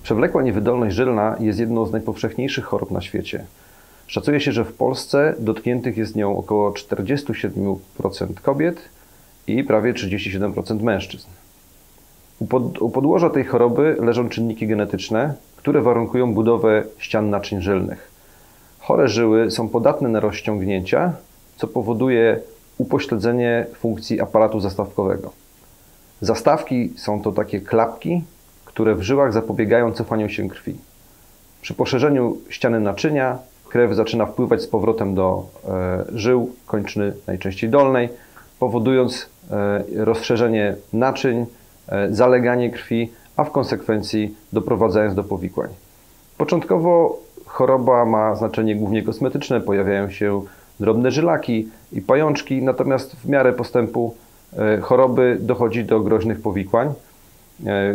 Przewlekła niewydolność żylna jest jedną z najpowszechniejszych chorób na świecie. Szacuje się, że w Polsce dotkniętych jest nią około 47% kobiet i prawie 37% mężczyzn. U podłoża tej choroby leżą czynniki genetyczne, które warunkują budowę ścian naczyń żylnych. Chore żyły są podatne na rozciągnięcia, co powoduje upośledzenie funkcji aparatu zastawkowego. Zastawki są to takie klapki, które w żyłach zapobiegają cofaniu się krwi. Przy poszerzeniu ściany naczynia krew zaczyna wpływać z powrotem do żył kończyny, najczęściej dolnej, powodując rozszerzenie naczyń, zaleganie krwi, a w konsekwencji doprowadzając do powikłań. Początkowo choroba ma znaczenie głównie kosmetyczne, pojawiają się drobne żylaki i pajączki, natomiast w miarę postępu choroby dochodzi do groźnych powikłań.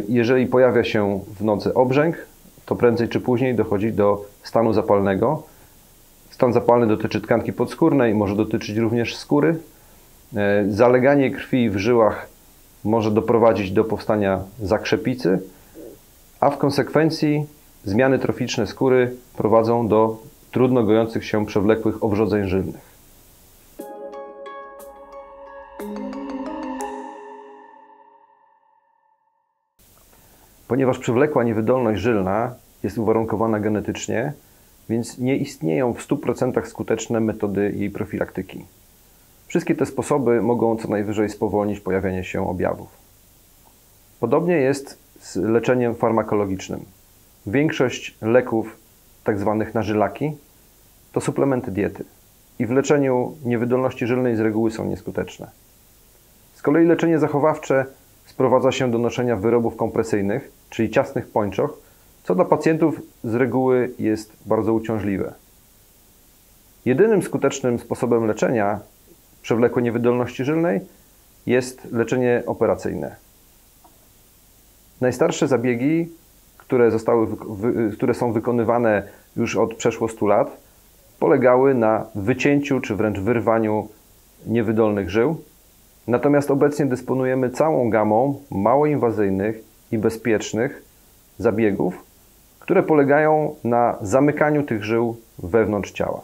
Jeżeli pojawia się w nodze obrzęk, to prędzej czy później dochodzi do stanu zapalnego. Stan zapalny dotyczy tkanki podskórnej, może dotyczyć również skóry. Zaleganie krwi w żyłach może doprowadzić do powstania zakrzepicy, a w konsekwencji zmiany troficzne skóry prowadzą do trudno gojących się przewlekłych owrzodzeń żylnych. Ponieważ przewlekła niewydolność żylna jest uwarunkowana genetycznie, więc nie istnieją w 100% skuteczne metody jej profilaktyki. Wszystkie te sposoby mogą co najwyżej spowolnić pojawianie się objawów. Podobnie jest z leczeniem farmakologicznym. Większość leków, tzw. na żylaki, to suplementy diety i w leczeniu niewydolności żylnej z reguły są nieskuteczne. Z kolei leczenie zachowawcze sprowadza się do noszenia wyrobów kompresyjnych, czyli ciasnych pończoch, co dla pacjentów z reguły jest bardzo uciążliwe. Jedynym skutecznym sposobem leczenia przewlekłej niewydolności żylnej jest leczenie operacyjne. Najstarsze zabiegi, które są wykonywane już od przeszło 100 lat, polegały na wycięciu czy wręcz wyrwaniu niewydolnych żył. Natomiast obecnie dysponujemy całą gamą mało inwazyjnych i bezpiecznych zabiegów, które polegają na zamykaniu tych żył wewnątrz ciała,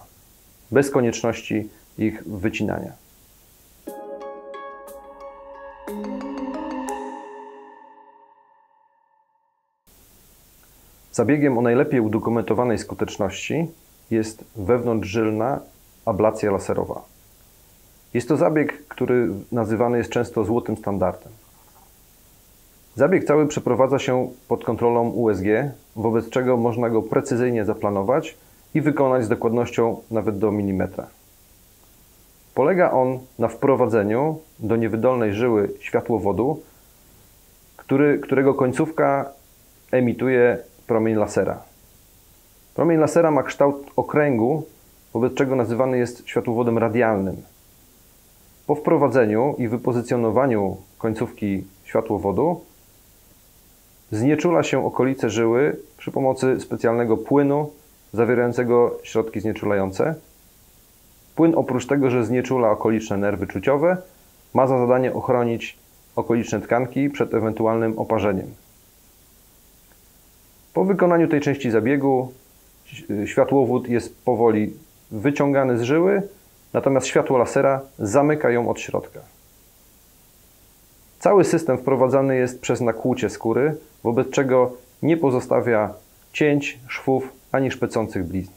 bez konieczności ich wycinania. Zabiegiem o najlepiej udokumentowanej skuteczności jest wewnątrzżylna ablacja laserowa. Jest to zabieg, który nazywany jest często złotym standardem. Zabieg cały przeprowadza się pod kontrolą USG, wobec czego można go precyzyjnie zaplanować i wykonać z dokładnością nawet do milimetra. Polega on na wprowadzeniu do niewydolnej żyły światłowodu, którego końcówka emituje promień lasera. Promień lasera ma kształt okręgu, wobec czego nazywany jest światłowodem radialnym. Po wprowadzeniu i wypozycjonowaniu końcówki światłowodu znieczula się okolice żyły przy pomocy specjalnego płynu zawierającego środki znieczulające. Płyn oprócz tego, że znieczula okoliczne nerwy czuciowe, ma za zadanie ochronić okoliczne tkanki przed ewentualnym oparzeniem. Po wykonaniu tej części zabiegu światłowód jest powoli wyciągany z żyły, natomiast światło lasera zamyka ją od środka. Cały system wprowadzany jest przez nakłucie skóry, wobec czego nie pozostawia cięć, szwów ani szpecących blizn.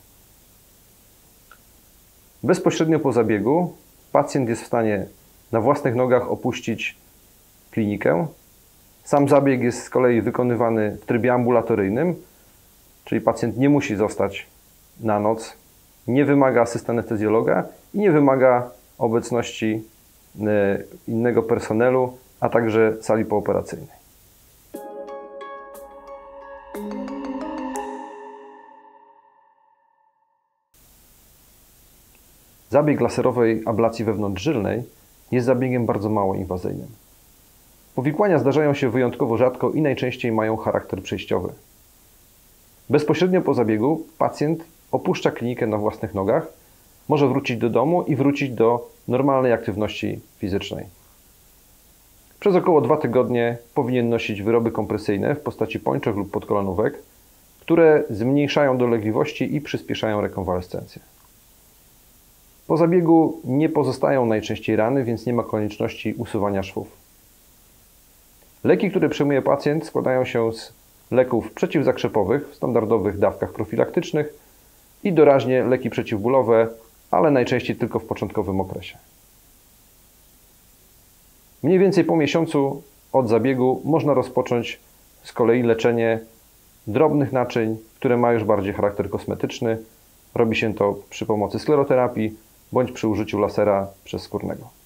Bezpośrednio po zabiegu pacjent jest w stanie na własnych nogach opuścić klinikę. Sam zabieg jest z kolei wykonywany w trybie ambulatoryjnym, czyli pacjent nie musi zostać na noc, nie wymaga asysty anestezjologa i nie wymaga obecności innego personelu, a także sali pooperacyjnej. Zabieg laserowej ablacji wewnątrzżylnej jest zabiegiem bardzo mało inwazyjnym. Powikłania zdarzają się wyjątkowo rzadko i najczęściej mają charakter przejściowy. Bezpośrednio po zabiegu pacjent opuszcza klinikę na własnych nogach, może wrócić do domu i wrócić do normalnej aktywności fizycznej. Przez około 2 tygodnie powinien nosić wyroby kompresyjne w postaci pończoch lub podkolanówek, które zmniejszają dolegliwości i przyspieszają rekonwalescencję. Po zabiegu nie pozostają najczęściej rany, więc nie ma konieczności usuwania szwów. Leki, które przyjmuje pacjent, składają się z leków przeciwzakrzepowych w standardowych dawkach profilaktycznych i doraźnie leki przeciwbólowe, ale najczęściej tylko w początkowym okresie. Mniej więcej po miesiącu od zabiegu można rozpocząć z kolei leczenie drobnych naczyń, które ma już bardziej charakter kosmetyczny. Robi się to przy pomocy skleroterapii bądź przy użyciu lasera przezskórnego.